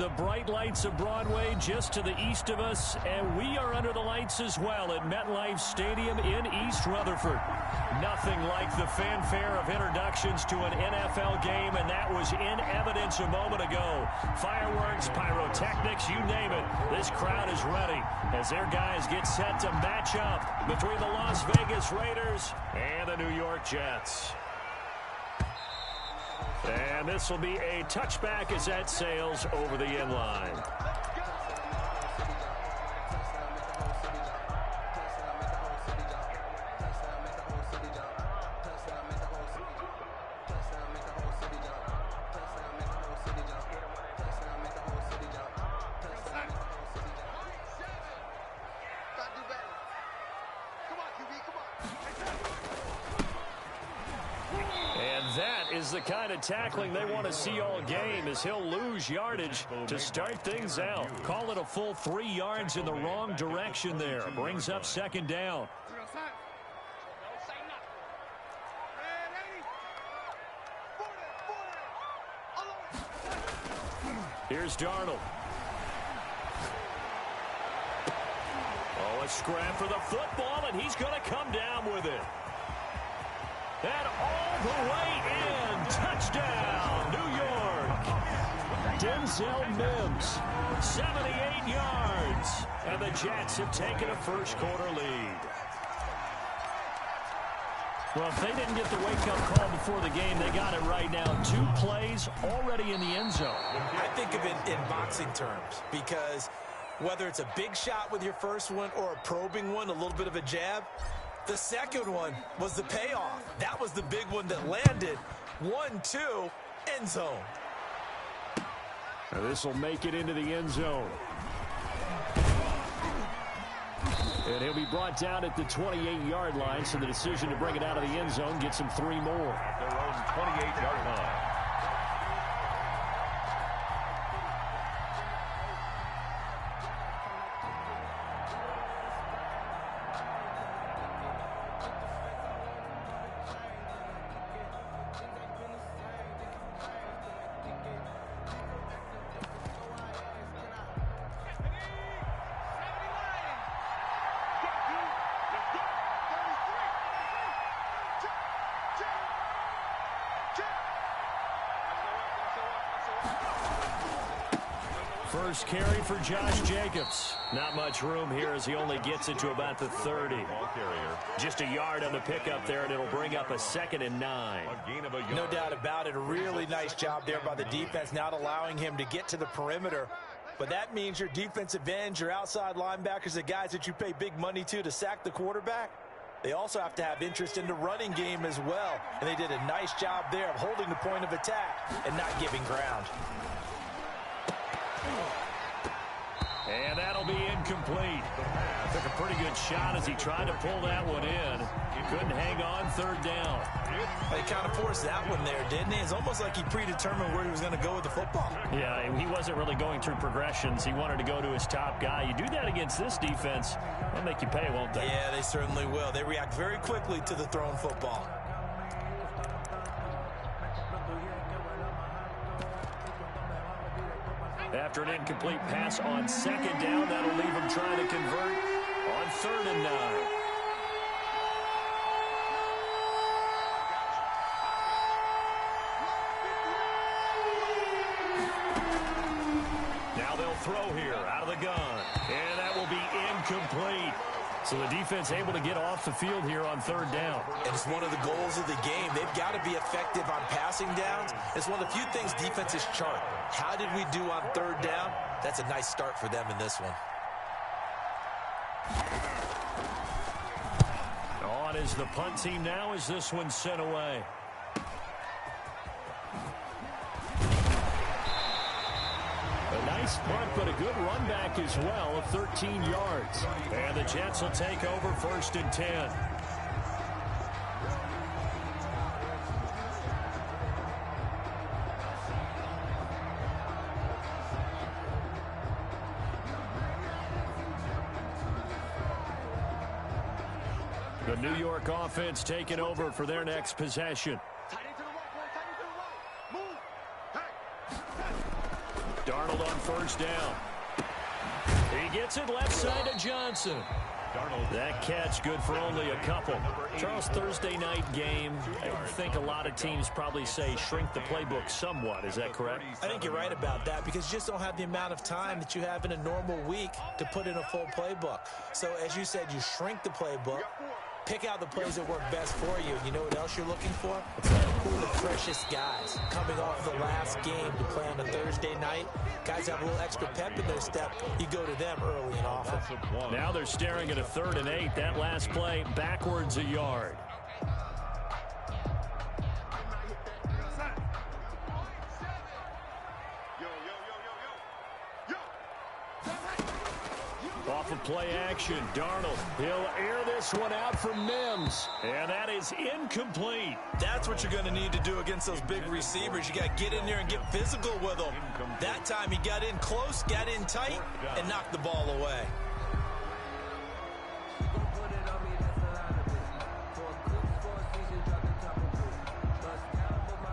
The bright lights of Broadway just to the east of us, and we are under the lights as well at MetLife Stadium in East Rutherford. Nothing like the fanfare of introductions to an NFL game, and that was in evidence a moment ago. Fireworks, pyrotechnics, you name it. This crowd is ready as their guys get set to match up between the Las Vegas Raiders and the New York Jets. And this will be a touchback as that sails over the end line. Is the kind of tackling they want to see all game, as he'll lose yardage to start things out. Call it a full 3 yards in the wrong direction there. Brings up second down. Here's Darnold. Oh, a scrap for the football, and he's going to come down with it. And all the way in. Touchdown, New York. Denzel Mims, 78 yards. And the Jets have taken a first-quarter lead. Well, if they didn't get the wake-up call before the game, they got it right now. 2 plays already in the end zone. I think of it in boxing terms, because whether it's a big shot with your first one or a probing one, a little bit of a jab, the second one was the payoff. That was the big one that landed. 1-2, end zone. Now this will make it into the end zone. And he'll be brought down at the 28-yard line, so the decision to bring it out of the end zone gets him 3 more. At their own 28-yard line. First carry for Josh Jacobs. Not much room here as he only gets it to about the 30. Just a yard on the pickup there, and it'll bring up a 2nd and 9. No doubt about it. A really nice job there by the defense, not allowing him to get to the perimeter. But that means your defensive ends, your outside linebackers, the guys that you pay big money to sack the quarterback, they also have to have interest in the running game as well. And they did a nice job there of holding the point of attack and not giving ground. And that'll be incomplete. Took a pretty good shot as he tried to pull that one in. He couldn't hang on, 3rd down. They kind of forced that one there, didn't he? It's almost like he predetermined where he was going to go with the football. Yeah, he wasn't really going through progressions. He wanted to go to his top guy. You do that against this defense, they'll make you pay, won't they? Yeah, they certainly will. They react very quickly to the thrown football. After an incomplete pass on 2nd down, that'll leave him trying to convert on 3rd and 9. Now they'll throw here out of the gun, and that will be incomplete. So the defense able to get off the field here on 3rd down. And it's one of the goals of the game. They've got to be effective on passing downs. It's one of the few things defenses chart. How did we do on 3rd down? That's a nice start for them in this one. On is the punt team now as this one's sent away. A nice punt, but a good run back as well of 13 yards. And the Jets will take over 1st and 10. The New York offense taking over for their next possession. Darnold on first down. He gets it left side to Johnson. That catch good for only a couple. Charles, Thursday night game, I think a lot of teams probably say shrink the playbook somewhat. Is that correct? I think you're right about that because you just don't have the amount of time that you have in a normal week to put in a full playbook. So, as you said, you shrink the playbook, pick out the plays that work best for you. You know what else you're looking for? Who are the freshest guys coming off the last game to play on a Thursday night? Guys have a little extra pep in their step. You go to them early and often. Now they're staring at a 3rd and 8. That last play backwards a yard. Off of play action, Darnold. He'll air this one out for Mims. And that is incomplete. That's what you're going to need to do against those big receivers. You got to get in there and get physical with them. That time he got in close, got in tight, and knocked the ball away.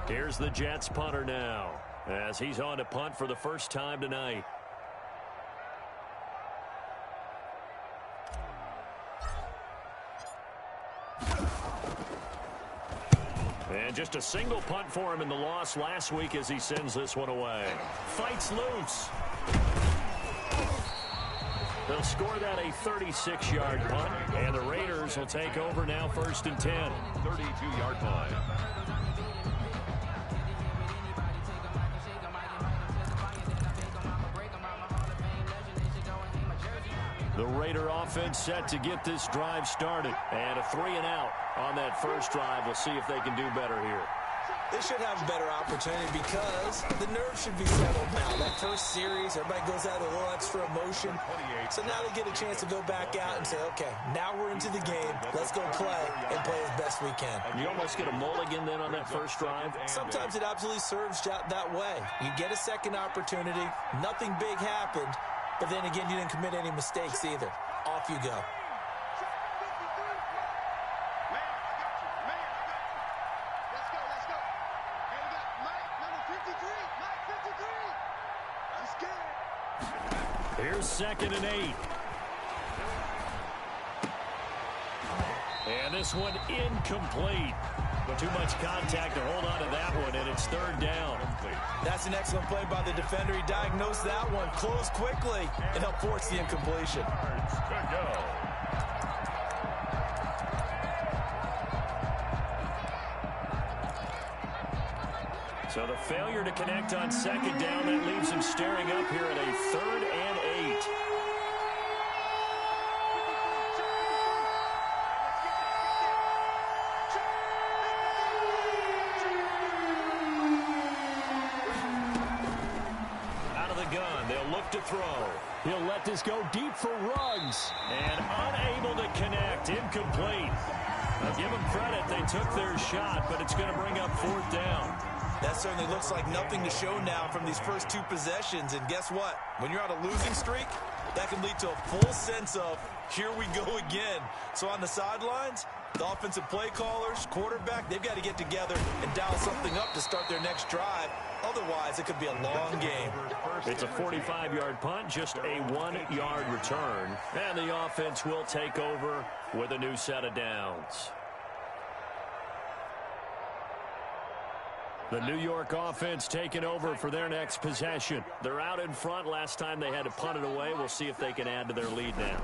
Here's the Jets punter now, as he's on to punt for the first time tonight. And just a single punt for him in the loss last week as he sends this one away. Fights loose. They'll score that a 36-yard punt, and the Raiders will take over now 1st and 10. 32-yard punt. The Raider offense set to get this drive started. And a 3-and-out on that first drive. We'll see if they can do better here. They should have a better opportunity because the nerves should be settled now. That first series, everybody goes out with a little extra emotion. So now they get a chance to go back out and say, okay, now we're into the game. Let's go play and play as best we can. You almost get a mulligan then on that first drive? Sometimes it absolutely serves that way. You get a second opportunity. Nothing big happened. But then again, you didn't commit any mistakes either. Off you go. Here's 2nd and 8. And this one incomplete. Too much contact to hold on to that one, and it's 3rd down. That's an excellent play by the defender. He diagnosed that one, closed quickly, and helped force the incompletion. Good go. So the failure to connect on 2nd down, that leaves him staring up here at a 3rd and 8. To throw. He'll let this go deep for Ruggs. And unable to connect. Incomplete. I'll give them credit. They took their shot, but it's going to bring up 4th down. That certainly looks like nothing to show now from these first 2 possessions. And guess what? When you're on a losing streak, that can lead to a full sense of, here we go again. So on the sidelines, the offensive play callers, quarterback, they've got to get together and dial something up to start their next drive. Otherwise, it could be a long game. It's a 45-yard punt, just a 1-yard return. And the offense will take over with a new set of downs. The New York offense taking over for their next possession. They're out in front. Last time they had to punt it away. We'll see if they can add to their lead now.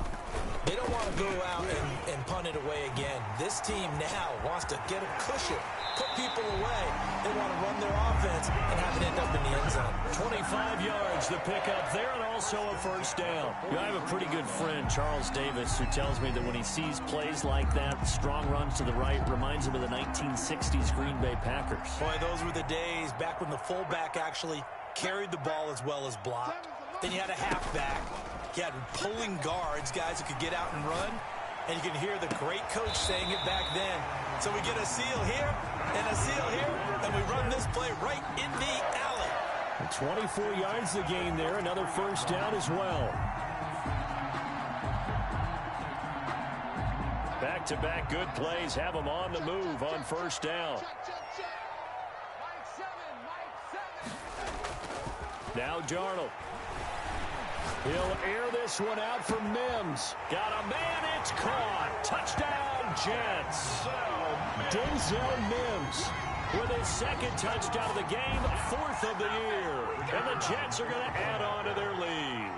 They don't want to go out and punt it away again. This team now wants to get a cushion, put people away. They want to run their offense and have it end up in the end zone. 25 yards to pick up there, and also a 1st down. I have a pretty good friend, Charles Davis, who tells me that when he sees plays like that, strong runs to the right, reminds him of the 1960s Green Bay Packers. Boy, those were the days back when the fullback actually carried the ball as well as blocked. Then you had a halfback. You had pulling guards, guys who could get out and run. And you can hear the great coach saying it back then. So we get a seal here and a seal here, and we run this play right in the alley. 24 yards the gain there, another 1st down as well. Back-to-back good plays have them on the move on 1st down. Now Darnold. He'll air this one out for Mims. Got a man, it's caught. Touchdown, Jets. Denzel Mims with his second touchdown of the game, 4th of the year. And the Jets are going to add on to their lead.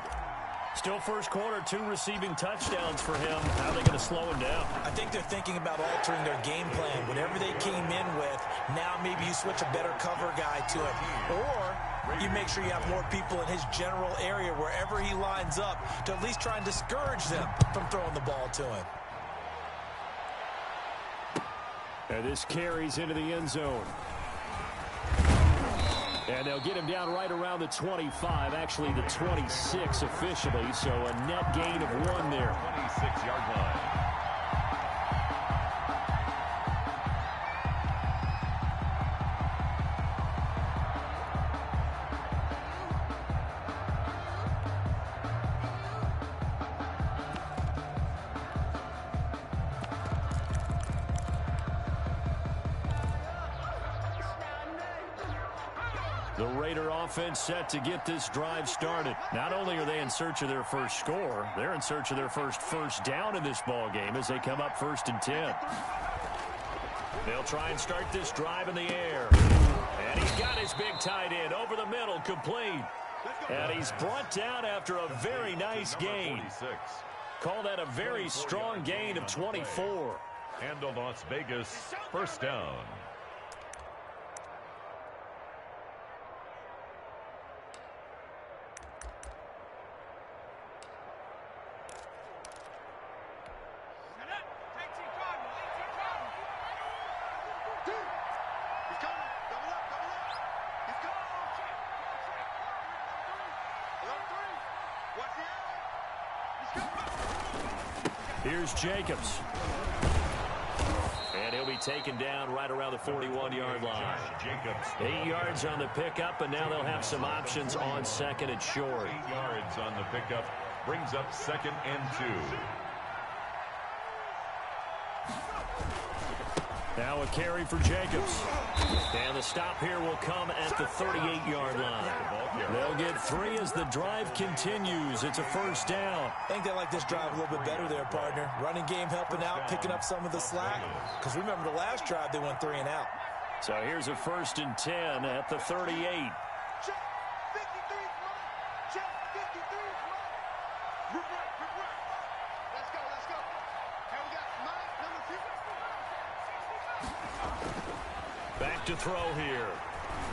Still first quarter, 2 receiving touchdowns for him. How are they going to slow him down? I think they're thinking about altering their game plan. Whatever they came in with, now maybe you switch a better cover guy to it. Or you make sure you have more people in his general area wherever he lines up to at least try and discourage them from throwing the ball to him. And this carries into the end zone. And they'll get him down right around the 25, actually the 26 officially, so a net gain of 1 there. 26-yard line. The Raider offense set to get this drive started. Not only are they in search of their first score, they're in search of their first down in this ball game as they come up 1st and 10. They'll try and start this drive in the air. And he's got his big tight end over the middle, complete. And he's brought down after a very nice gain. Call that a very strong gain of 24. And the Las Vegas first down. Here's Jacobs. And he'll be taken down right around the 41-yard line. 8 yards on the pickup, and now they'll have some options on 2nd and short. 8 yards on the pickup brings up 2nd and 2. Now a carry for Jacobs. And the stop here will come at the 38-yard line. They'll get 3 as the drive continues. It's a first down. I think they like this drive a little bit better there, partner. Running game helping out, picking up some of the slack. Because remember the last drive, they went 3 and out. So here's a 1st and 10 at the 38. Back to throw here.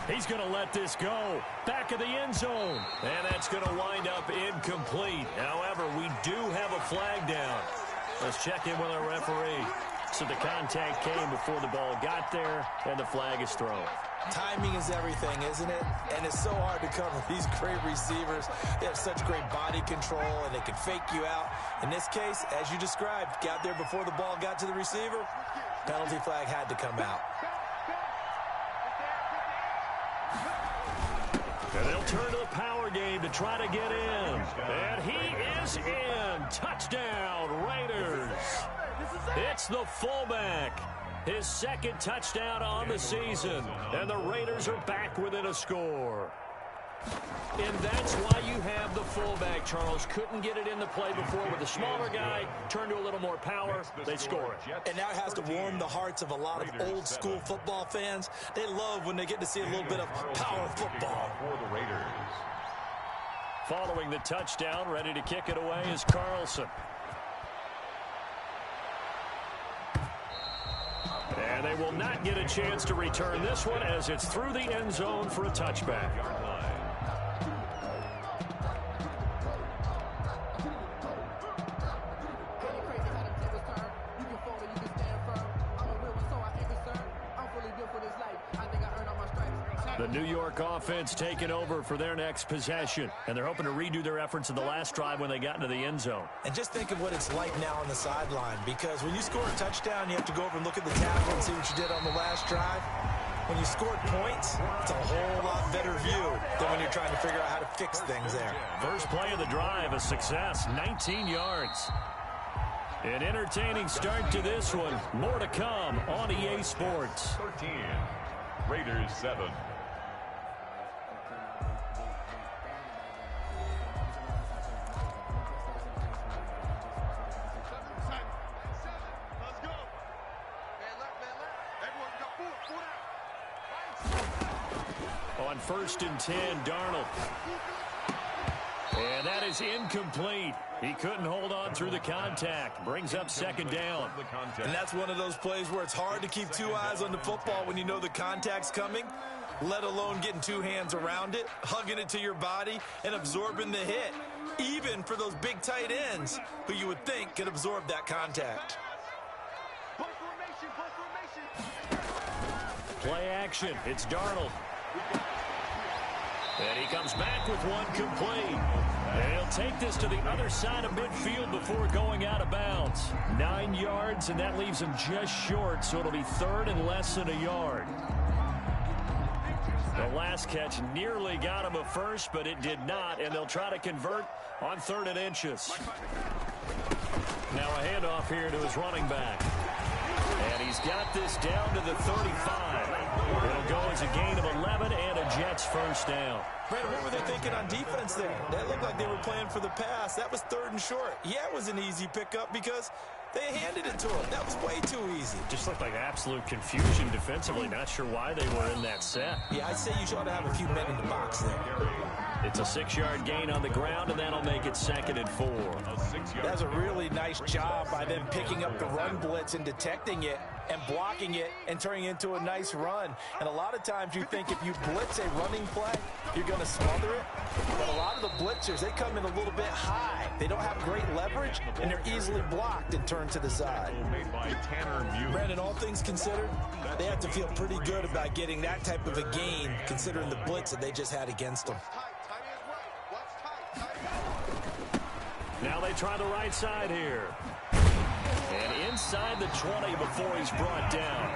He's going to let this go. Back of the end zone. And that's going to wind up incomplete. However, we do have a flag down. Let's check in with our referee. So the contact came before the ball got there, and the flag is thrown. Timing is everything, isn't it? And it's so hard to cover these great receivers. They have such great body control, and they can fake you out. In this case, as you described, got there before the ball got to the receiver. Penalty flag had to come out. And they'll turn to the power game to try to get in. And he is in. Touchdown, Raiders. It's the fullback. His 2nd touchdown on the season. And the Raiders are back within a score. And that's why you have the fullback, Charles. Couldn't get it in the play before with the smaller guy. Turned to a little more power. They score it. And now it has to warm the hearts of a lot of old school football fans. They love when they get to see a little bit of power football. For the Raiders. Following the touchdown, ready to kick it away is Carlson. And they will not get a chance to return this one as it's through the end zone for a touchback. The New York offense taking over for their next possession. And they're hoping to redo their efforts in the last drive when they got into the end zone. And just think of what it's like now on the sideline. Because when you score a touchdown, you have to go over and look at the tackle and see what you did on the last drive. When you scored points, it's a whole lot better view than when you're trying to figure out how to fix things there. First play of the drive, a success, 19 yards. An entertaining start to this one. More to come on EA Sports. 13, Raiders 7. On 1st and 10, Darnold. And that is incomplete. He couldn't hold on through the contact. Brings up 2nd down. And that's one of those plays where it's hard to keep 2 eyes on the football when you know the contact's coming, let alone getting 2 hands around it, hugging it to your body, and absorbing the hit, even for those big tight ends who you would think could absorb that contact. Play action. It's Darnold. And he comes back with one complete. And he'll take this to the other side of midfield before going out of bounds. 9 yards, and that leaves him just short, so it'll be 3rd and less than a yard. The last catch nearly got him a first, but it did not, and they'll try to convert on 3rd and inches. Now a handoff here to his running back. And he's got this down to the 35. It'll go as a gain of 11 and a Jets 1st down. Brandon, what were they thinking on defense there? That looked like they were playing for the pass. That was 3rd and short. Yeah, it was an easy pickup because they handed it to him. That was way too easy. Just looked like absolute confusion defensively. Not sure why they were in that set. Yeah, I'd say you ought to have a few men in the box there. It's a 6-yard gain on the ground, and that'll make it 2nd and 4. That's a really nice job by them picking up the run blitz and detecting it and blocking it and turning it into a nice run. And a lot of times you think if you blitz a running play, you're going to smother it. But a lot of the blitzers, they come in a little bit high. They don't have great leverage, and they're easily blocked and turned to the side. Brandon, all things considered, they have to feel pretty good about getting that type of a gain considering the blitz that they just had against them. Now they try the right side here. And inside the 20 before he's brought down.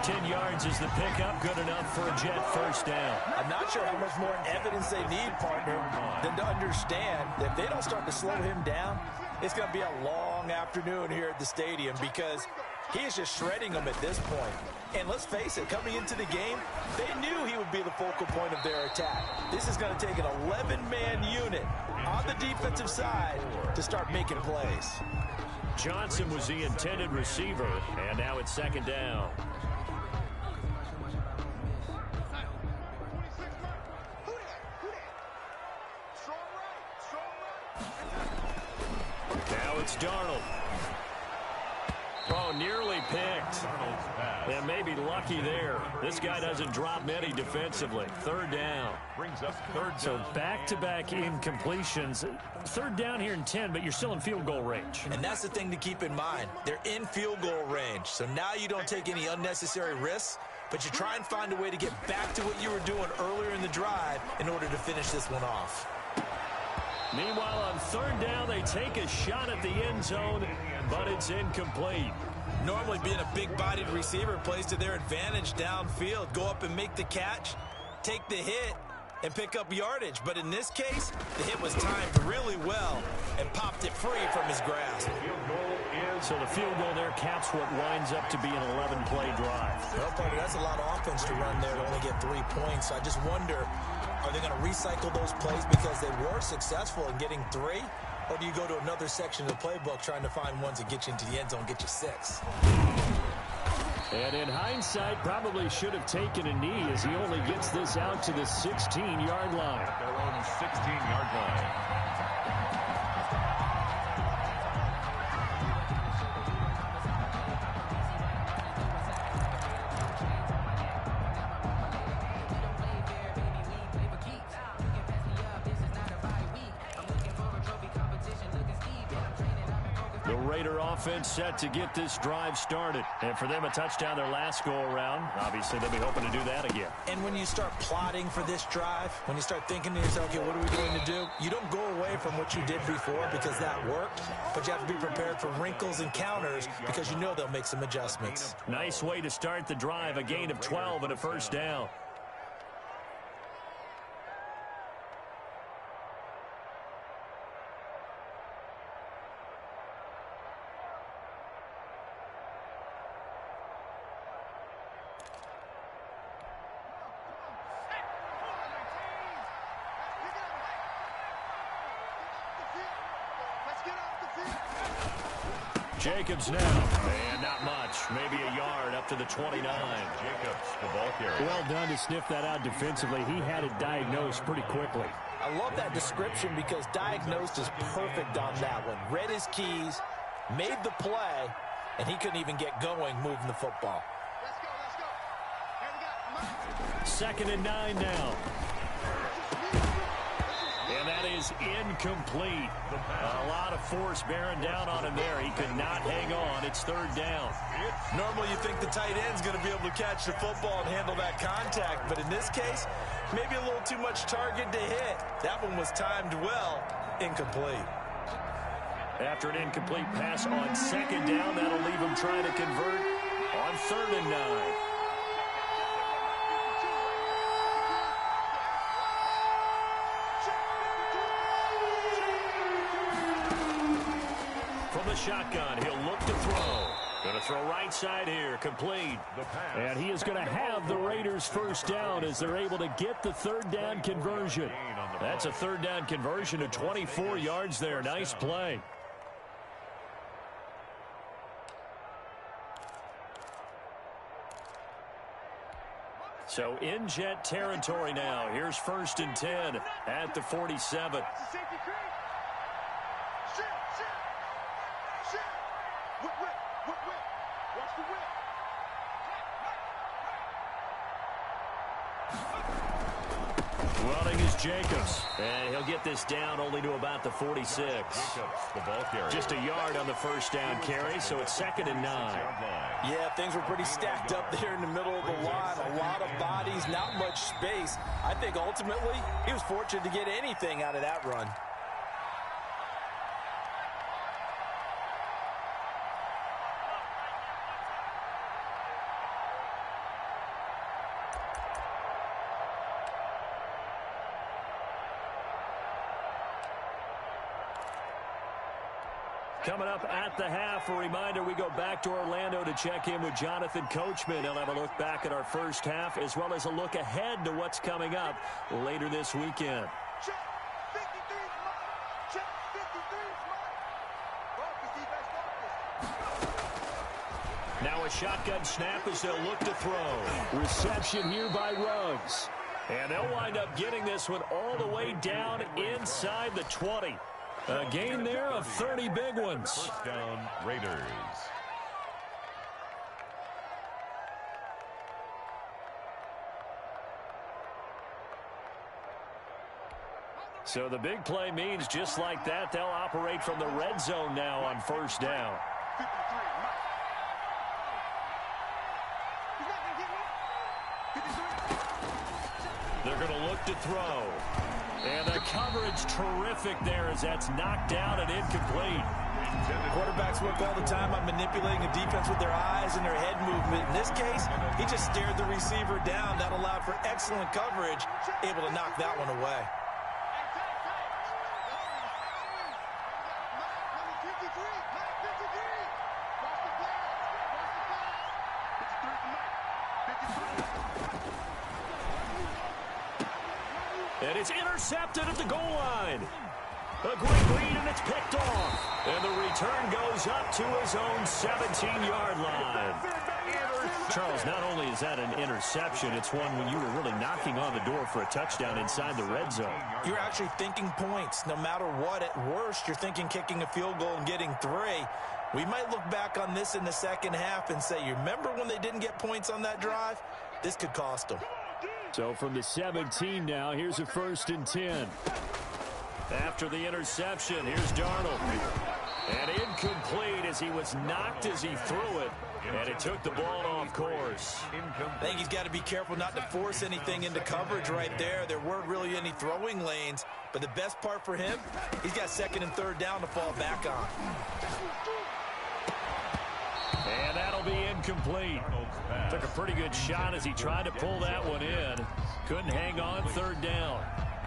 10 yards is the pickup, good enough for a Jet 1st down. I'm not sure how much more evidence they need, partner, than to understand that if they don't start to slow him down, it's going to be a long afternoon here at the stadium because he is just shredding them at this point. And let's face it, coming into the game, they knew he would be the focal point of their attack. This is going to take an 11-man unit on the defensive side to start making plays. Johnson was the intended receiver, and now it's 2nd down. Now it's Darnold. Oh, nearly picked. And maybe lucky there. This guy doesn't drop many defensively. 3rd down. So back-to-back incompletions. 3rd down here in 10, but you're still in field goal range. And that's the thing to keep in mind. They're in field goal range. So now you don't take any unnecessary risks, but you try and find a way to get back to what you were doing earlier in the drive in order to finish this one off. Meanwhile, on 3rd down, they take a shot at the end zone, but it's incomplete. Normally being a big-bodied receiver plays to their advantage downfield. Go up and make the catch, take the hit, and pick up yardage. But in this case, the hit was timed really well and popped it free from his grasp. So the field goal there caps what winds up to be an 11-play drive. Well, partner, that's a lot of offense to run there to only get 3 points. So I just wonder, are they going to recycle those plays because they were successful in getting 3? Or do you go to another section of the playbook trying to find ones that get you into the end zone, get you 6? And in hindsight, probably should have taken a knee as he only gets this out to the 16-yard line. At their own 16-yard line. Offense set to get this drive started. And for them, a touchdown their last go-around. Obviously, they'll be hoping to do that again. And when you start plotting for this drive, when you start thinking to yourself, okay, what are we going to do? You don't go away from what you did before because that worked, but you have to be prepared for wrinkles and counters because you know they'll make some adjustments. Nice way to start the drive, a gain of 12 and a 1st down. Jacobs now. And not much. Maybe a yard up to the 29. Jacobs, the ball carrier. Well done to sniff that out defensively. He had it diagnosed pretty quickly. I love that description because diagnosed is perfect on that one. Read his keys, made the play, and he couldn't even get going moving the football. Let's go. Here we go. 2nd and 9 now. And that is incomplete. A lot of force bearing down on him there. He could not hang on. It's 3rd down. Normally you think the tight end's going to be able to catch the football and handle that contact, but in this case, maybe a little too much target to hit. That one was timed well. Incomplete. After an incomplete pass on 2nd down, that'll leave him trying to convert on 3rd and 9. From the shotgun, he'll look to throw. Going to throw right side here, complete. And he is going to have the Raiders 1st down as they're able to get the 3rd down conversion. That's a 3rd down conversion of 24 yards there. Nice play. So in Jet territory now. Here's 1st and 10 at the 47. Running is Jacobs. And he'll get this down only to about the 46. Jacobs, the ball carrier. Just a yard on the 1st down carry, so it's 2nd and 9. Yeah, things were pretty stacked up there in the middle of the line. A lot of bodies, not much space. I think ultimately he was fortunate to get anything out of that run. Coming up at the half, a reminder, we go back to Orlando to check in with Jonathan Coachman. He'll have a look back at our first half as well as a look ahead to what's coming up later this weekend. Check 53 is Check 53 is Focus, defense, focus. Now a shotgun snap as they'll look to throw. Reception here by Ruggs. And they'll wind up getting this one all the way down inside the 20. A gain there of 30 big ones. 1st down, Raiders. So the big play means just like that, they'll operate from the red zone now on 1st down. 53, he's not going to get one. 53. They're going to look to throw. And the coverage terrific there as that's knocked down and incomplete. Quarterbacks work all the time on manipulating a defense with their eyes and their head movement. In this case, he just stared the receiver down. That allowed for excellent coverage, able to knock that one away. And it's intercepted at the goal line. A great read, and it's picked off. And the return goes up to his own 17-yard line. Charles, not only is that an interception, it's one when you were really knocking on the door for a touchdown inside the red zone. You're actually thinking points. No matter what, at worst, you're thinking kicking a field goal and getting 3. We might look back on this in the second half and say, you remember when they didn't get points on that drive? This could cost them. So from the 17 now, here's a 1st and 10. After the interception, here's Darnold. And incomplete as he was knocked as he threw it. And it took the ball off course. I think he's got to be careful not to force anything into coverage right there. There weren't really any throwing lanes. But the best part for him, he's got 2nd and 3rd down to fall back on. And that'll be incomplete. Took a pretty good shot as he tried to pull that one in. Couldn't hang on 3rd down.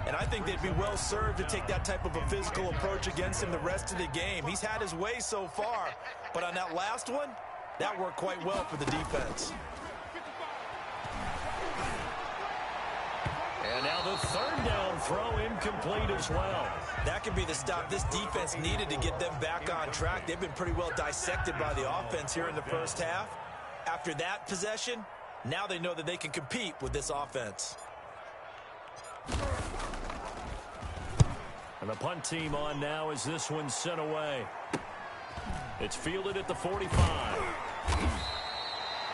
And I think they'd be well served to take that type of a physical approach against him the rest of the game. He's had his way so far. But on that last one, that worked quite well for the defense. And now the 3rd down throw incomplete as well. That could be the stop this defense needed to get them back on track. They've been pretty well dissected by the offense here in the first half. After that possession, now they know that they can compete with this offense. And the punt team on now as this one's sent away. It's fielded at the 45.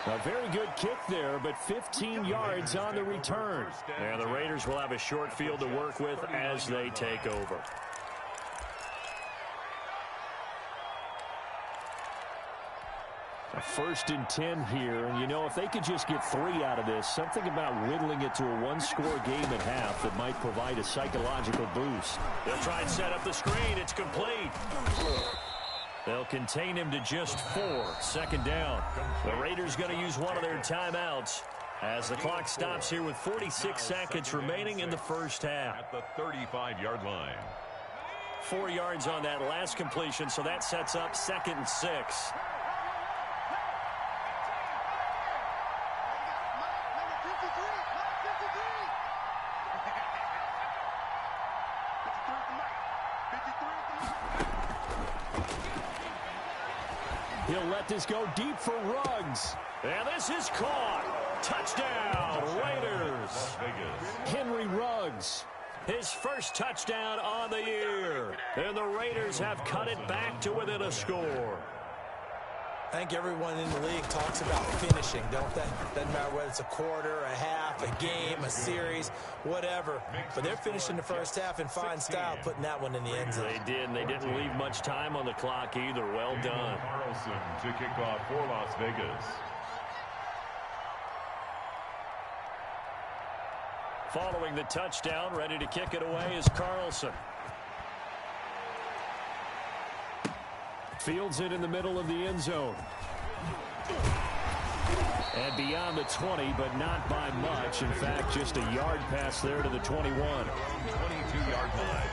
A very good kick there, but 15 yards on the return. And the Raiders will have a short field to work with as they take over. A 1st and 10 here, and you know, if they could just get 3 out of this, something about whittling it to a one-score game at half that might provide a psychological boost. They'll try and set up the screen. It's complete. They'll contain him to just 4. 2nd down. The Raiders going to use one of their timeouts as the clock stops here with 46 seconds remaining in the first half. At the 35-yard line. 4 yards on that last completion, so that sets up 2nd and 6. He'll let this go deep for Ruggs. And this is caught. Touchdown, Raiders. Henry Ruggs, his first touchdown on the year. And the Raiders have cut it back to within a score. I think everyone in the league talks about finishing, don't they? Doesn't matter whether it's a quarter, a half, a game, a series, whatever. But they're finishing the first half in fine style, putting that one in the end zone. They did, and they didn't leave much time on the clock either. Well done. Carlson to kick off for Las Vegas. Following the touchdown, ready to kick it away is Carlson. Fields it in the middle of the end zone. And beyond the 20, but not by much. In fact, just a yard pass there to the 21. 22-yard line.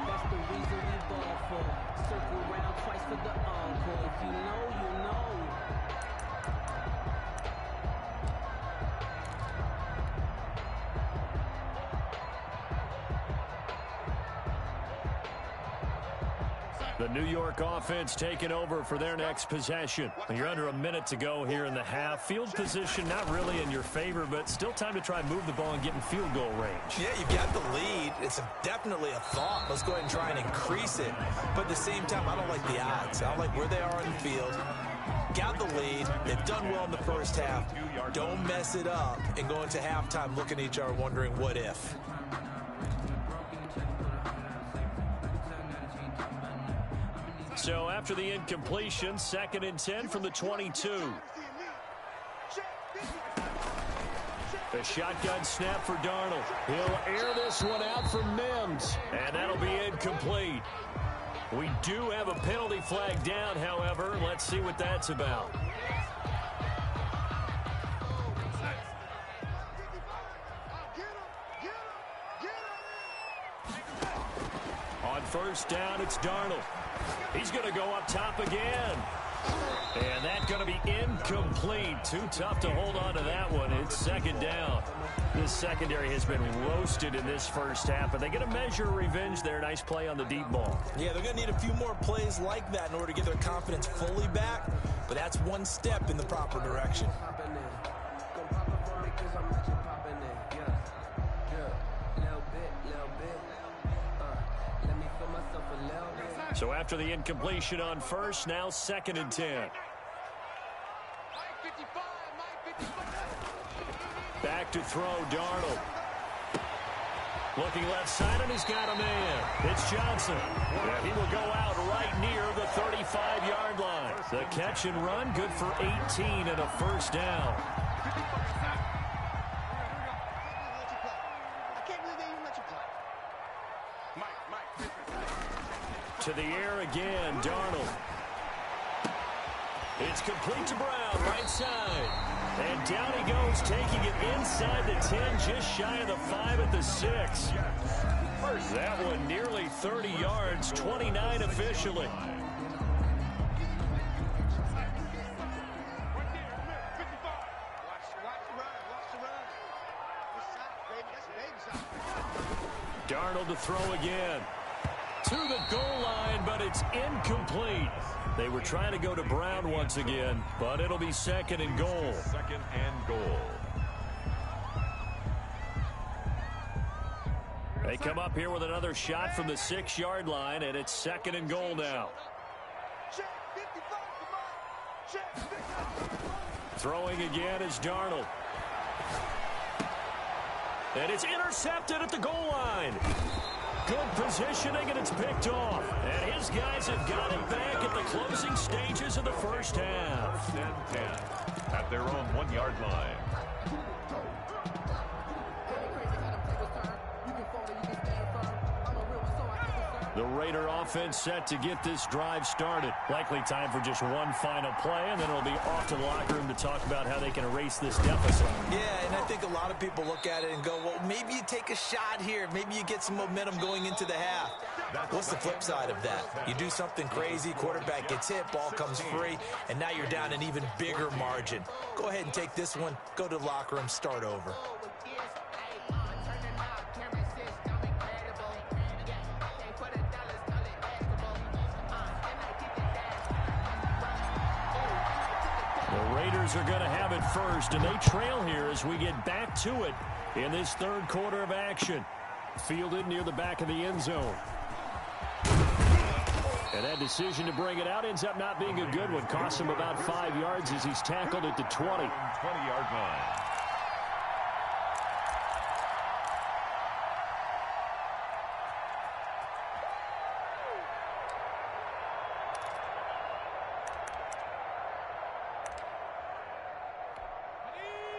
That's the reason we ball for. Circle round twice for the encore. If you know, you know. The New York offense taking over for their next possession. You're under a minute to go here in the half. Field position not really in your favor, but still time to try and move the ball and get in field goal range. Yeah, you've got the lead. It's definitely a thought. Let's go ahead and try and increase it. But at the same time, I don't like the odds. I don't like where they are on the field. Got the lead. They've done well in the first half. Don't mess it up and go into halftime looking at each other wondering what if. So after the incompletion, 2nd and 10 from the 22. The shotgun snap for Darnold. He'll air this one out for Mims, and that'll be incomplete. We do have a penalty flag down, however. Let's see what that's about. On 1st down, it's Darnold. He's going to go up top again. And that's going to be incomplete. Too tough to hold on to that one. It's 2nd down. This secondary has been roasted in this first half, but they get a measure of revenge there. Nice play on the deep ball. Yeah, they're going to need a few more plays like that in order to get their confidence fully back, but that's one step in the proper direction. So after the incompletion on 1st, now 2nd and 10. Back to throw, Darnold. Looking left side, and he's got a man. It's Johnson. And he will go out right near the 35-yard line. The catch and run, good for 18 and a 1st down. To the air again, Darnold. It's complete to Brown, right side. And down he goes, taking it inside the 10, just shy of the 5 at the 6. That one nearly 30 yards, 29 officially. Darnold to throw again. To the goal line, but it's incomplete. They were trying to go to Brown once again, but it'll be second and goal. Second and goal. They come up here with another shot from the 6-yard line, and it's second and goal now. Throwing again is Darnold. And it's intercepted at the goal line. Good positioning, and it's picked off. And his guys have got it back at the closing stages of the first half. First and 10 at their own 1-yard line. The Raider offense set to get this drive started. Likely time for just one final play, and then it'll be off to the locker room to talk about how they can erase this deficit. Yeah, and I think a lot of people look at it and go, well, maybe you take a shot here. Maybe you get some momentum going into the half. What's the flip side of that? You do something crazy, quarterback gets hit, ball comes free, and now you're down an even bigger margin. Go ahead and take this one, go to the locker room, start over. The Raiders are going to have it first, and they trail here as we get back to it in this third quarter of action. Fielded near the back of the end zone. And that decision to bring it out ends up not being a good one. Costs him about 5 yards as he's tackled at the 20. 20-yard line.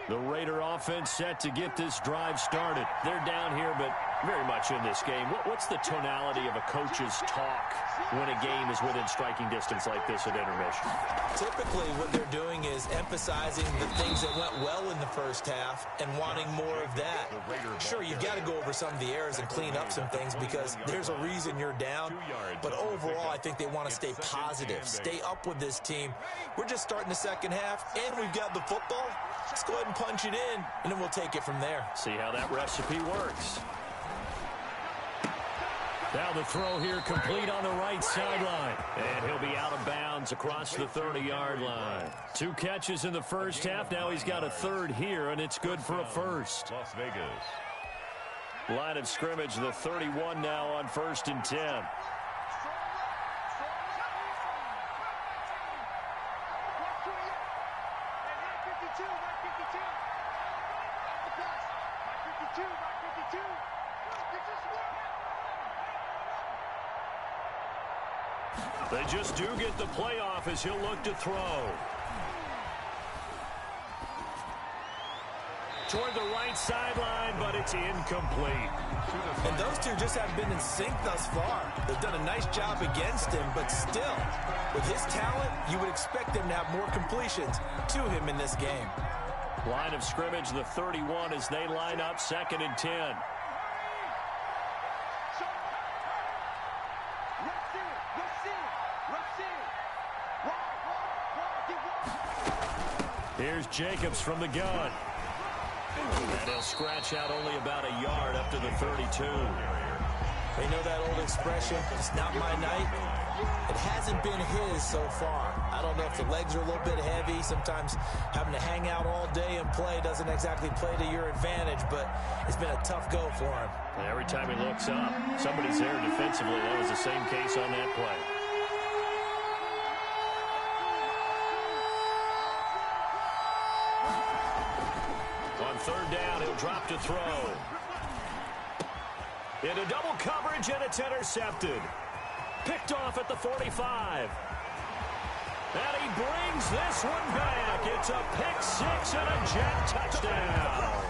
The Raider offense set to get this drive started. They're down here, but very much in this game. What's the tonality of a coach's talk when a game is within striking distance like this at intermission? Typically, what they're doing is emphasizing the things that went well in the first half and wanting more of that. Sure, you've got to go over some of the errors and clean up some things because there's a reason you're down. But overall, I think they want to stay positive, stay up with this team. We're just starting the second half, and we've got the football. Let's go ahead and punch it in, and then we'll take it from there. See how that recipe works. Now the throw here complete on the right sideline. And he'll be out of bounds across the 30-yard line. 2 catches in the first half. Now he's got a third here, and it's good for a first. Las Vegas. Line of scrimmage, the 31 now on 1st and 10. They just do get the playoff as he'll look to throw. Toward the right sideline, but it's incomplete. And those two just haven't been in sync thus far. They've done a nice job against him, but still, with his talent, you would expect them to have more completions to him in this game. Line of scrimmage, the 31 as they line up 2nd and 10. Here's Jacobs from the gun. And he'll scratch out only about a yard up to the 32. They know that old expression, it's not my night. It hasn't been his so far. I don't know if the legs are a little bit heavy. Sometimes having to hang out all day and play doesn't exactly play to your advantage, but it's been a tough go for him. And every time he looks up, somebody's there defensively. That was the same case on that play. On 3rd down, he'll drop to throw. Into double coverage, and it's intercepted. Picked off at the 45. And he brings this one back. It's a pick-6 and a jet touchdown.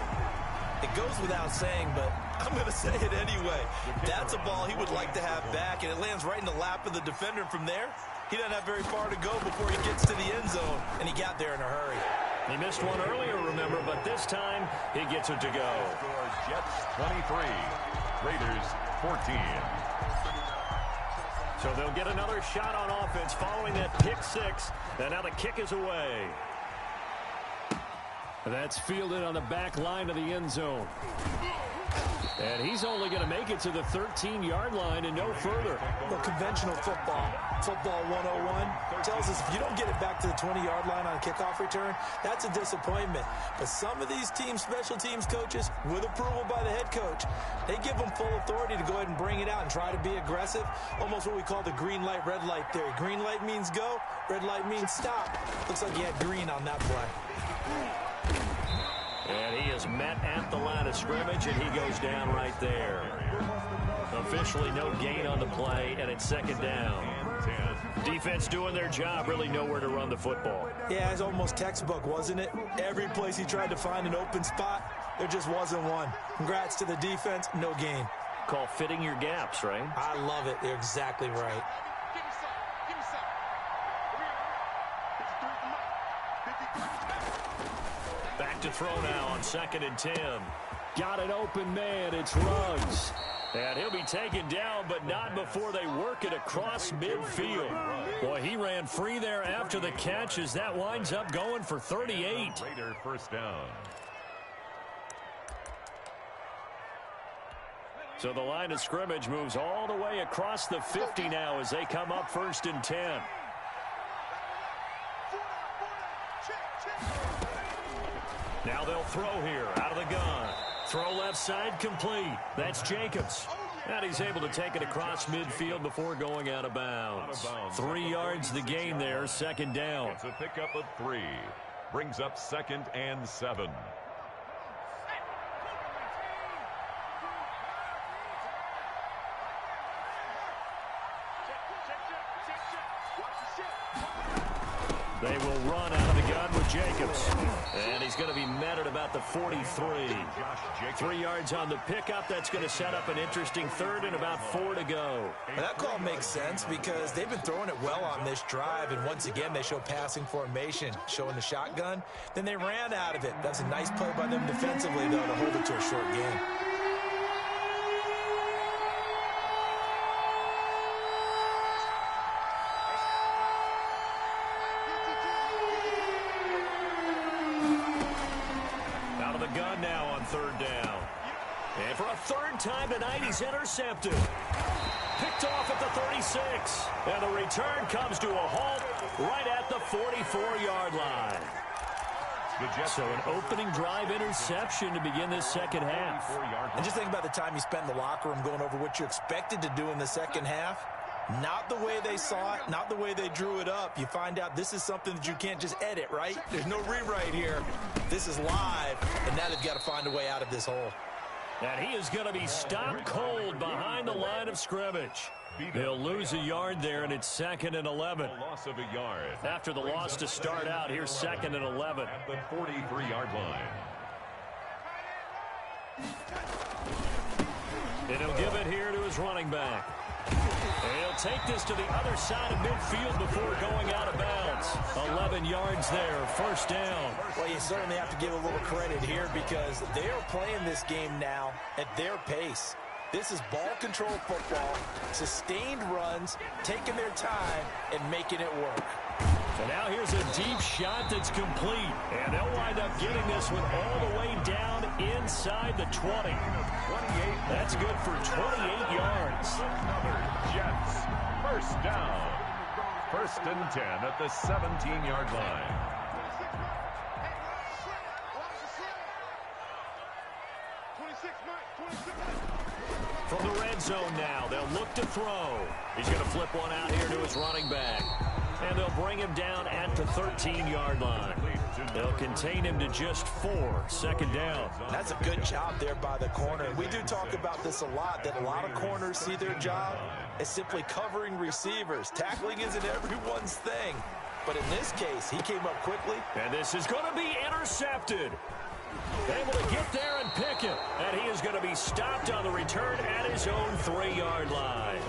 It goes without saying, but I'm going to say it anyway. That's a ball he would like to have back, and it lands right in the lap of the defender from there. He doesn't have very far to go before he gets to the end zone, and he got there in a hurry. He missed one earlier, remember, but this time he gets it to go. Scores Jets 23, Raiders 14. So they'll get another shot on offense following that pick-6, and now the kick is away. That's fielded on the back line of the end zone. And he's only going to make it to the 13-yard line and no further. Well, conventional football 101, tells us if you don't get it back to the 20-yard line on a kickoff return, that's a disappointment. But some of these special teams coaches, with approval by the head coach, they give them full authority to go ahead and bring it out and try to be aggressive. Almost what we call the green light, red light theory. Green light means go, red light means stop. Looks like he had green on that play. And he is met at the line of scrimmage, and he goes down right there. Officially no gain on the play, and it's second down. Defense doing their job, really nowhere to run the football. Yeah, it's almost textbook, wasn't it? Every place he tried to find an open spot, there just wasn't one. Congrats to the defense, no gain. Call fitting your gaps, right? I love it. You're exactly right. Back to throw now on 2nd and 10. Got an open man. It's Ruggs. And he'll be taken down, but not before they work it across midfield. Boy, he ran free there after the catch as that winds up going for 38. Raider first down. So the line of scrimmage moves all the way across the 50 now as they come up 1st and 10. Now they'll throw here out of the gun. Throw left side complete. That's Jacobs. And he's able to take it across midfield before going out of bounds. 3 yards the gain there, 2nd down. It's a pickup of 3. Brings up 2nd and 7. They will run out of the gun with Jacobs. And he's going to be met at about the 43. 3 yards on the pickup. That's going to set up an interesting 3rd and about 4 to go. And that call makes sense because they've been throwing it well on this drive. And once again, they show passing formation, showing the shotgun. Then they ran out of it. That's a nice play by them defensively, though, to hold it to a short game. And for a 3rd time tonight, he's intercepted. Picked off at the 36. And the return comes to a halt right at the 44-yard line. So an opening drive interception to begin this second half. And just think about the time you spent in the locker room going over what you expected to do in the second half. Not the way they saw it, not the way they drew it up. You find out this is something that you can't just edit, right? There's no rewrite here. This is live, and now they've got to find a way out of this hole. And he is going to be stopped cold behind the line of scrimmage. They'll lose a yard there, and it's 2nd and 11. Loss of a yard. After the loss to start out, here's 2nd and 11. At the 43-yard line. And he'll give it here to his running back. And he'll take this to the other side of midfield before going out of bounds. 11 yards there, 1st down. Well, you certainly have to give a little credit here because they are playing this game now at their pace. This is ball control football, sustained runs, taking their time, and making it work. So now here's a deep shot that's complete. And they'll wind up getting this one all the way down inside the 20. That's good for 28 yards. Another Jets. First down. 1st and 10 at the 17-yard line. From the red zone now, they'll look to throw. He's going to flip one out here to his running back. And they'll bring him down at the 13-yard line. They'll contain him to just 4, 2nd down. That's a good job there by the corner. We do talk about this a lot, that a lot of corners see their job as simply covering receivers. Tackling isn't everyone's thing. But in this case, he came up quickly. And this is going to be intercepted. Able to get there and pick it. And he is going to be stopped on the return at his own 3-yard line.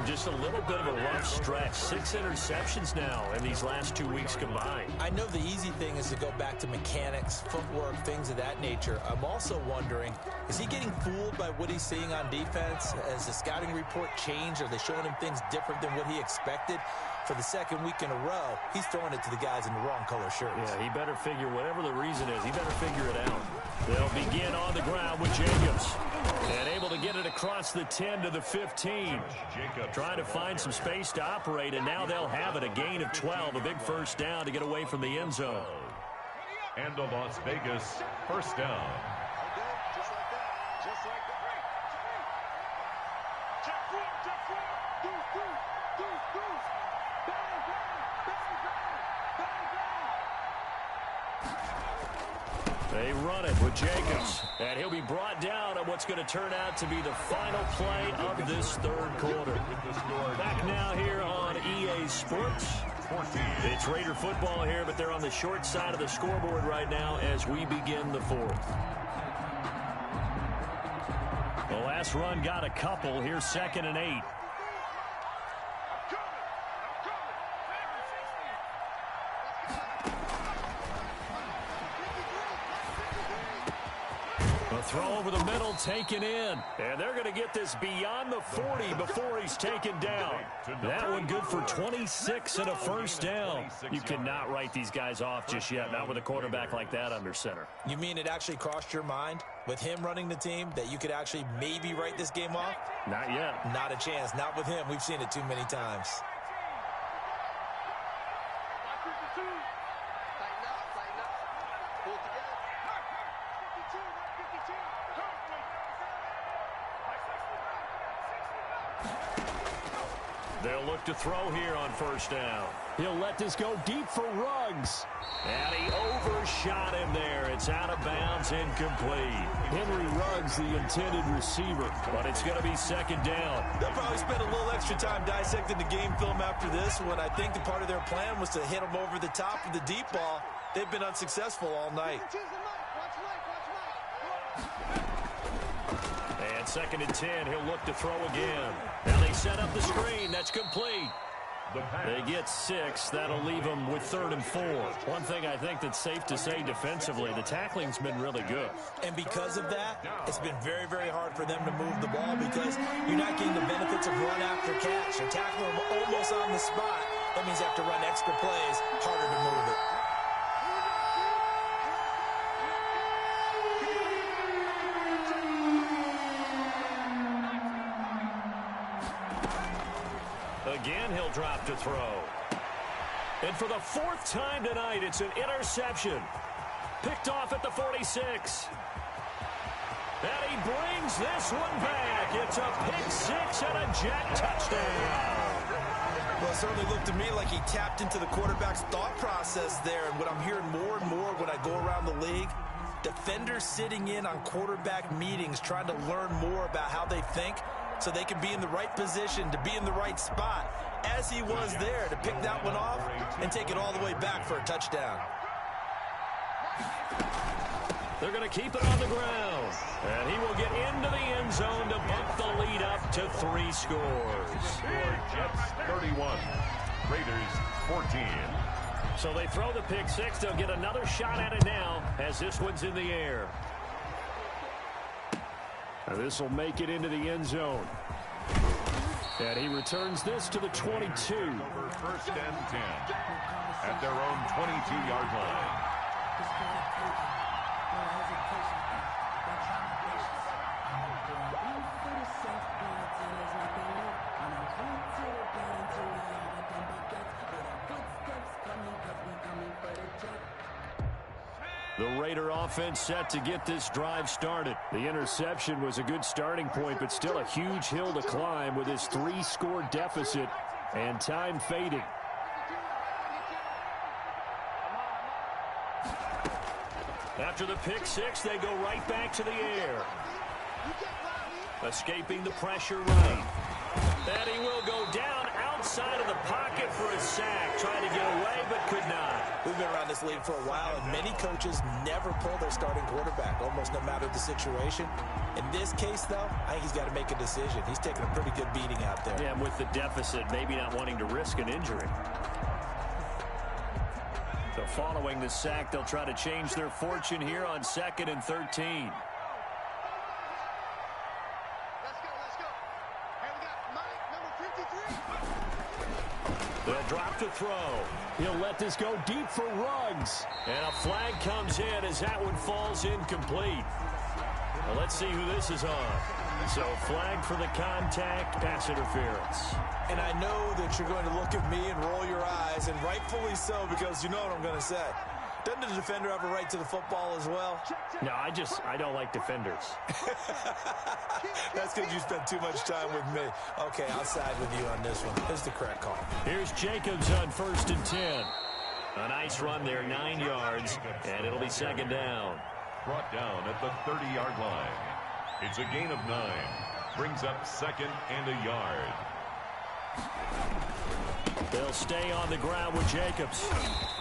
Just a little bit of a rough stretch. 6 interceptions now in these last 2 weeks combined. I know the easy thing is to go back to mechanics, footwork, things of that nature. I'm also wondering, is he getting fooled by what he's seeing on defense? Has the scouting report changed? Are they showing him things different than what he expected? for the second week in a row, he's throwing it to the guys in the wrong color shirts. Yeah, he better figure whatever the reason is. He better figure it out. They'll begin on the ground with Jacobs. And able to get it across the 10 to the 15. Trying to find some space to operate, and now they'll have it. A gain of 12, a big first down to get away from the end zone. And the Las Vegas first down. Just like that. Just like that. Check one, check one. Deuce. Bang, bang. They run it with Jacobs, and he'll be brought down on what's going to turn out to be the final play of this third quarter. Back now here on EA Sports. It's Raider football here, but they're on the short side of the scoreboard right now as we begin the fourth. The last run got a couple. Here's 2nd and 8. Throw over the middle, taken in. And they're going to get this beyond the 40 before he's taken down. That one good for 26 and a first down. You cannot write these guys off just yet, not with a quarterback like that under center. You mean it actually crossed your mind with him running the team that you could actually maybe write this game off? Not yet. Not a chance. Not with him. We've seen it too many times. They'll look to throw here on first down. He'll let this go deep for Ruggs. And he overshot him there. It's out of bounds, incomplete. Henry Ruggs, the intended receiver, but it's going to be 2nd down. They'll probably spend a little extra time dissecting the game film after this one. I think the part of their plan was to hit him over the top with the deep ball. They've been unsuccessful all night. And 2nd and 10, he'll look to throw again. Now they set up the screen. That's complete. They get 6. That'll leave them with 3rd and 4. One thing I think that's safe to say defensively, the tackling's been really good. And because of that, it's been very, very hard for them to move the ball because you're not getting the benefits of run after catch. You're tackling them almost on the spot. That means you have to run extra plays, harder to move it. Again, he'll drop to throw. And for the 4th time tonight, it's an interception. Picked off at the 46. And he brings this one back. It's a pick 6 and a jet touchdown. Well, it certainly looked to me like he tapped into the quarterback's thought process there. And what I'm hearing more and more when I go around the league, defenders sitting in on quarterback meetings trying to learn more about how they think so they can be in the right position, to be in the right spot, as he was there, to pick that one off and take it all the way back for a touchdown. They're going to keep it on the ground. And he will get into the end zone to bump the lead up to 3 scores. Jets 31, Raiders 14. So they throw the pick 6. They'll get another shot at it now as this one's in the air. And this will make it into the end zone. And he returns this to the 22. Over 1st and 10 at their own 22-yard line. The Raider offense set to get this drive started. The interception was a good starting point, but still a huge hill to climb with his 3-score deficit and time fading. After the pick 6, they go right back to the air. Escaping the pressure right. And he will go down outside of the pocket for a sack. Trying to get away, but could not. We've been around this league for a while, and many coaches never pull their starting quarterback, almost no matter the situation. In this case, though, I think he's got to make a decision. He's taking a pretty good beating out there. Yeah, with the deficit, maybe not wanting to risk an injury. So following the sack, they'll try to change their fortune here on 2nd and 13. to throw. He'll let this go deep for Ruggs. And a flag comes in as that one falls incomplete. Well, let's see who this is on. So flag for the contact, pass interference. And I know that you're going to look at me and roll your eyes, and rightfully so, because you know what I'm going to say. Doesn't the defender have a right to the football as well? No, I don't like defenders. That's because you spent too much time with me. Okay, I'll side with you on this one. This is the correct call. Here's Jacobs on 1st and 10. A nice run there, 9 yards, and it'll be 2nd down. Brought down at the 30-yard line. It's a gain of 9. Brings up 2nd and a yard. They'll stay on the ground with Jacobs.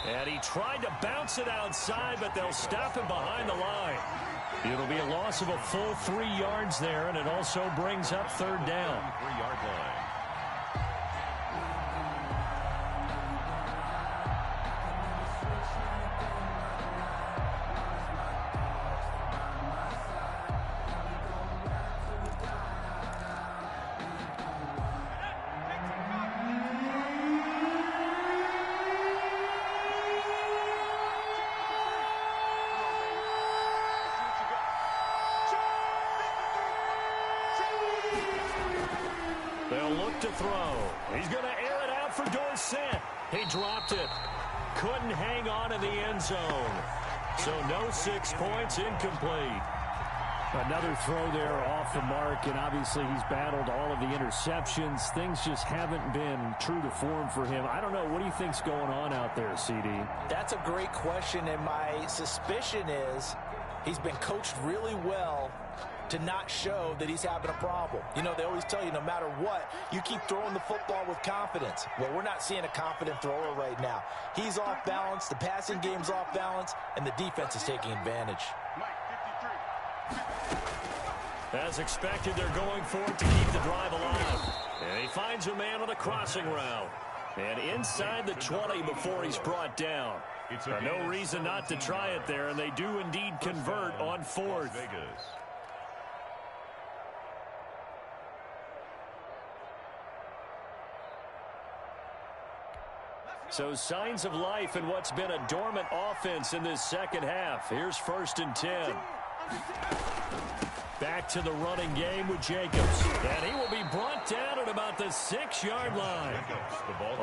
And he tried to bounce it outside, but they'll stop him behind the line. It'll be a loss of a full 3 yards there, and it also brings up 3rd down. 3-yard line. They'll look to throw. He's going to air it out for Dorsett. He dropped it. Couldn't hang on in the end zone. So no 6 points, incomplete. Another throw there off the mark, and obviously he's battled all of the interceptions. Things just haven't been true to form for him. I don't know. What do you think's going on out there, CD? That's a great question, and my suspicion is he's been coached really well to not show that he's having a problem. You know, they always tell you no matter what, you keep throwing the football with confidence. Well, we're not seeing a confident thrower right now. He's off balance, the passing game's off balance, and the defense is taking advantage. As expected, they're going for it to keep the drive alive. And he finds a man on a crossing route. And inside the 20 before he's brought down. No reason not to try it there, and they do indeed convert on 4th. So signs of life in what's been a dormant offense in this second half. Here's 1st and 10. Back to the running game with Jacobs. And he will be brought down at about the 6-yard line.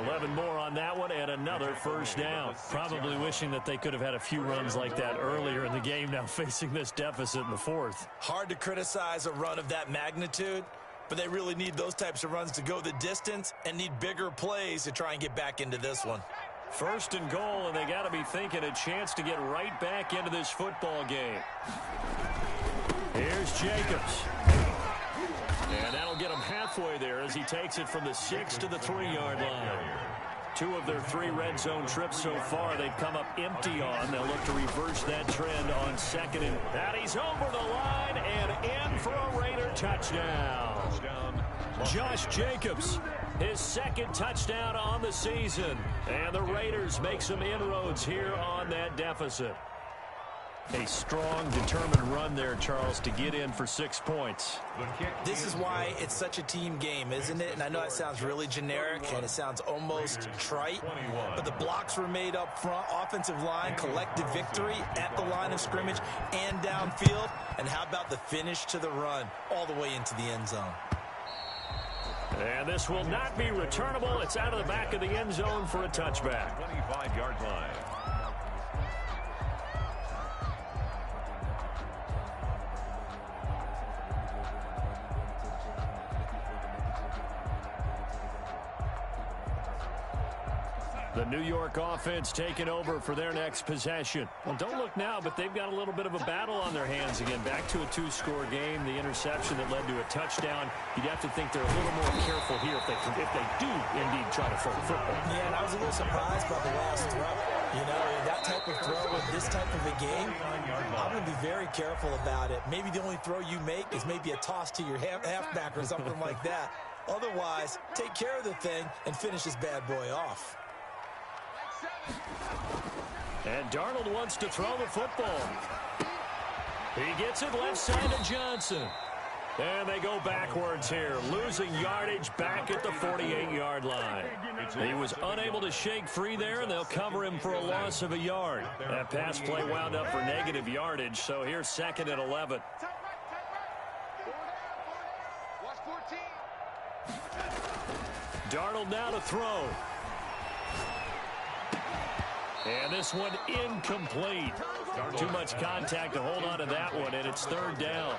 11 more on that one and another 1st down. Probably wishing that they could have had a few runs like that earlier in the game, now facing this deficit in the 4th. Hard to criticize a run of that magnitude, but they really need those types of runs to go the distance and need bigger plays to try and get back into this one. 1st and goal, and they got to be thinking a chance to get right back into this football game. Here's Jacobs. And that'll get him halfway there as he takes it from the 6 to the 3-yard line. 2 of their 3 red zone trips so far they've come up empty on. They'll look to reverse that trend on 2nd. And he's over the line and in for a Raider touchdown. Josh Jacobs, his 2nd touchdown on the season. And the Raiders make some inroads here on that deficit. A strong, determined run there, Charles, to get in for 6 points. This is why it's such a team game, isn't it? And I know that sounds really generic and it sounds almost trite, but the blocks were made up front, offensive line, collective victory at the line of scrimmage and downfield. And how about the finish to the run all the way into the end zone? And this will not be returnable. It's out of the back of the end zone for a touchback. 25-yard line. The New York offense taking over for their next possession. Well, don't look now, but they've got a little bit of a battle on their hands again. Back to a 2-score game. The interception that led to a touchdown. You'd have to think they're a little more careful here if they do indeed try to throw the football. Yeah, and I was a little surprised by the last throw. You know, that type of throw with this type of a game, I'm going to be very careful about it. Maybe the only throw you make is maybe a toss to your halfback or something like that. Otherwise, take care of the thing and finish this bad boy off. And Darnold wants to throw the football. He gets it left side to Johnson. And they go backwards here, losing yardage back at the 48-yard line. He was unable to shake free there, and they'll cover him for a loss of a yard. That pass play wound up for negative yardage, so here's 2nd and 11. Darnold now to throw. And this one incomplete. Too much contact to hold on to that one, and it's 3rd down.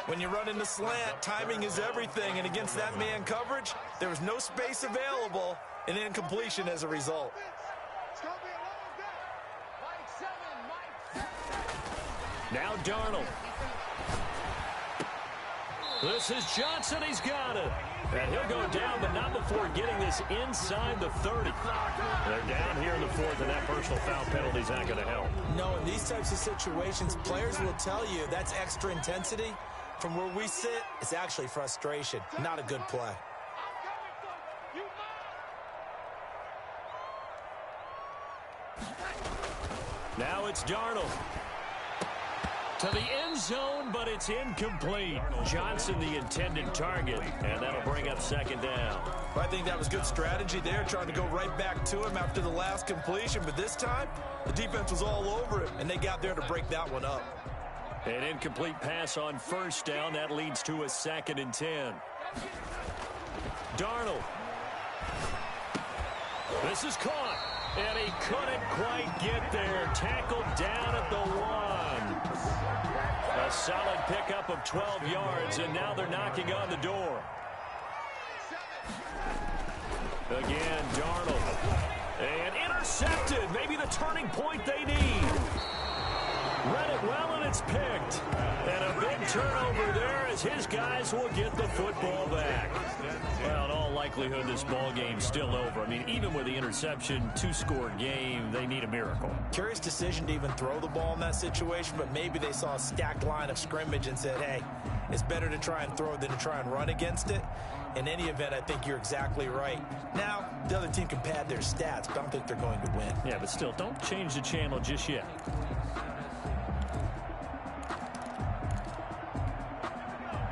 When you run in the slant, timing is everything, and against that man coverage, there was no space available, and incompletion as a result. Now Darnold. This is Johnson. He's got it. And he'll go down, but not before getting this inside the 30. They're down here in the 4th, and that personal foul penalty is not going to help. No, in these types of situations, players will tell you that's extra intensity. From where we sit, it's actually frustration, not a good play. Now it's Darnold. To the end zone, but it's incomplete. Johnson the intended target, and that'll bring up 2nd down. I think that was good strategy there, trying to go right back to him after the last completion. But this time, the defense was all over him, and they got there to break that one up. An incomplete pass on 1st down. That leads to a 2nd and 10. Darnold. This is caught, and he couldn't quite get there. Tackled down at the 1. A solid pickup of 12 yards, and now they're knocking on the door. Again, Darnold. And intercepted. Maybe the turning point they need. Read it well, and it's picked. And a big turnover there as his guys will get the football back. Well, in all likelihood, this ball game's still over. I mean, even with the interception, 2-score game, they need a miracle. Curious decision to even throw the ball in that situation, but maybe they saw a stacked line of scrimmage and said, hey, it's better to try and throw than to try and run against it. In any event, I think you're exactly right. Now, the other team can pad their stats, but I don't think they're going to win. Yeah, but still, don't change the channel just yet.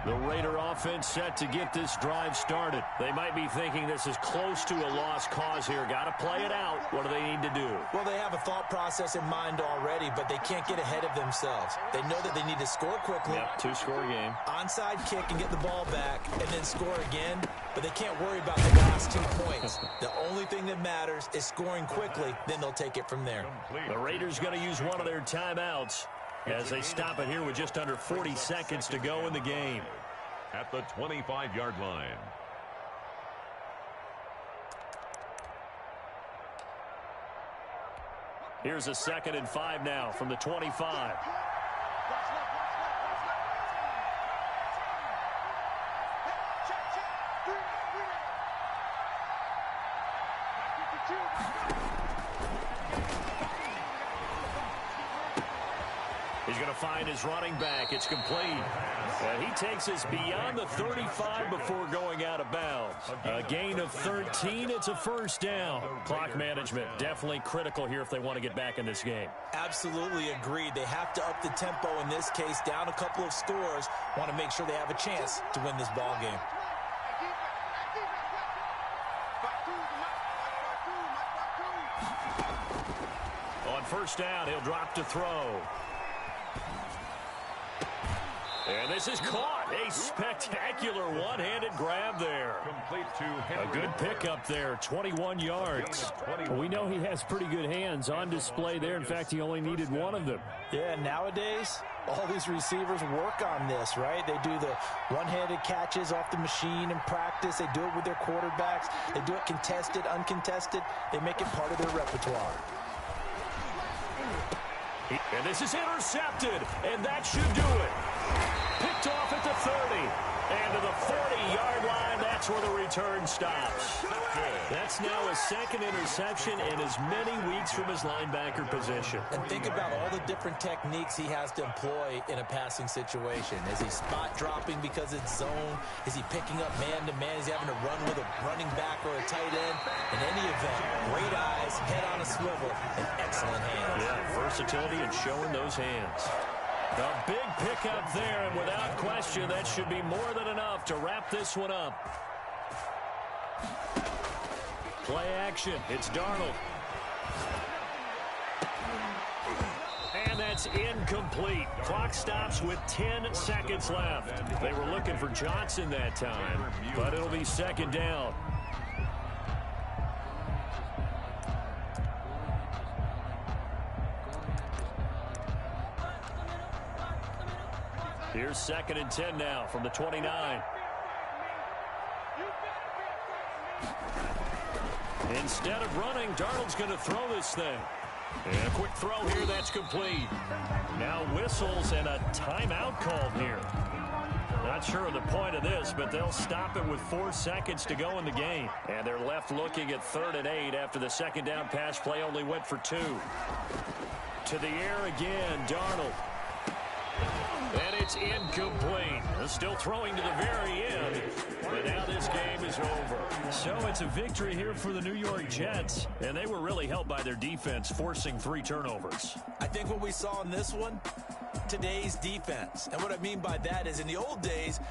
The Raider offense set to get this drive started. They might be thinking this is close to a lost cause here. Got to play it out. What do they need to do? Well, they have a thought process in mind already, but they can't get ahead of themselves. They know that they need to score quickly. Yep, 2-score game. Onside kick and get the ball back and then score again, but they can't worry about the last 2 points. The only thing that matters is scoring quickly, then they'll take it from there. The Raiders going to use one of their timeouts as they stop it here with just under 40 seconds to go in the game. At the 25-yard line. Here's a 2nd and 5 now from the 25. He's going to find his running back. It's complete. And he takes us beyond the 35 before going out of bounds. A gain of 13. It's a 1st down. Clock management definitely critical here if they want to get back in this game. Absolutely agreed. They have to up the tempo in this case, down a couple of scores. Want to make sure they have a chance to win this ball game. On 1st down, he'll drop to throw. And this is caught. A spectacular one-handed grab there. Complete to Henry. A good pickup there, 21 yards. We know he has pretty good hands on display there. In fact, he only needed one of them. Yeah, nowadays, all these receivers work on this, right? They do the one-handed catches off the machine in practice. They do it with their quarterbacks. They do it contested, uncontested. They make it part of their repertoire. And this is intercepted, and that should do it. Picked off at the 30. And to the 40-yard line, that's where the return stops. That's now a 2nd interception in as many weeks from his linebacker position. And think about all the different techniques he has to employ in a passing situation. Is he spot dropping because it's zone? Is he picking up man-to-man? Is he having to run with a running back or a tight end? In any event, great eyes, head on a swivel, and excellent hands. Yeah, versatility and showing those hands. A big pickup there, and without question, that should be more than enough to wrap this one up. Play action. It's Darnold. And that's incomplete. Clock stops with 10 seconds left. They were looking for Johnson that time, but it'll be second down. Here's 2nd and 10 now from the 29. Instead of running, Darnold's going to throw this thing. And a quick throw here, that's complete. Now whistles and a timeout called here. Not sure of the point of this, but they'll stop it with 4 seconds to go in the game. And they're left looking at 3rd and 8 after the second down pass play only went for 2. To the air again, Darnold. And it's incomplete. Still throwing to the very end. But now this game is over. So it's a victory here for the New York Jets. And they were really helped by their defense, forcing 3 turnovers. I think what we saw in this one, today's defense. And what I mean by that is in the old days,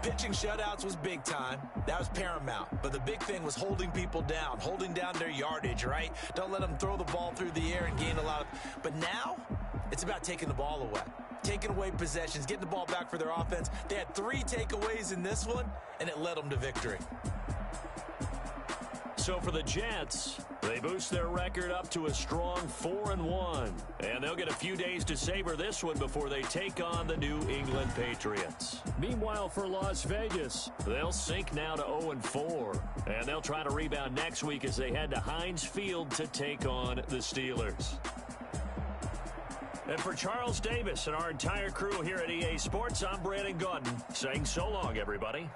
pitching shutouts was big time. That was paramount. But the big thing was holding people down, holding down their yardage, right? Don't let them throw the ball through the air and gain a lot of... But now, it's about taking the ball away. Taking away possessions, getting the ball back for their offense. They had 3 takeaways in this one, and it led them to victory. So for the Jets, they boost their record up to a strong 4-1. And they'll get a few days to savor this one before they take on the New England Patriots. Meanwhile, for Las Vegas, they'll sink now to 0-4. And they'll try to rebound next week as they head to Heinz Field to take on the Steelers. And for Charles Davis and our entire crew here at EA Sports, I'm Brandon Gaudin saying so long, everybody.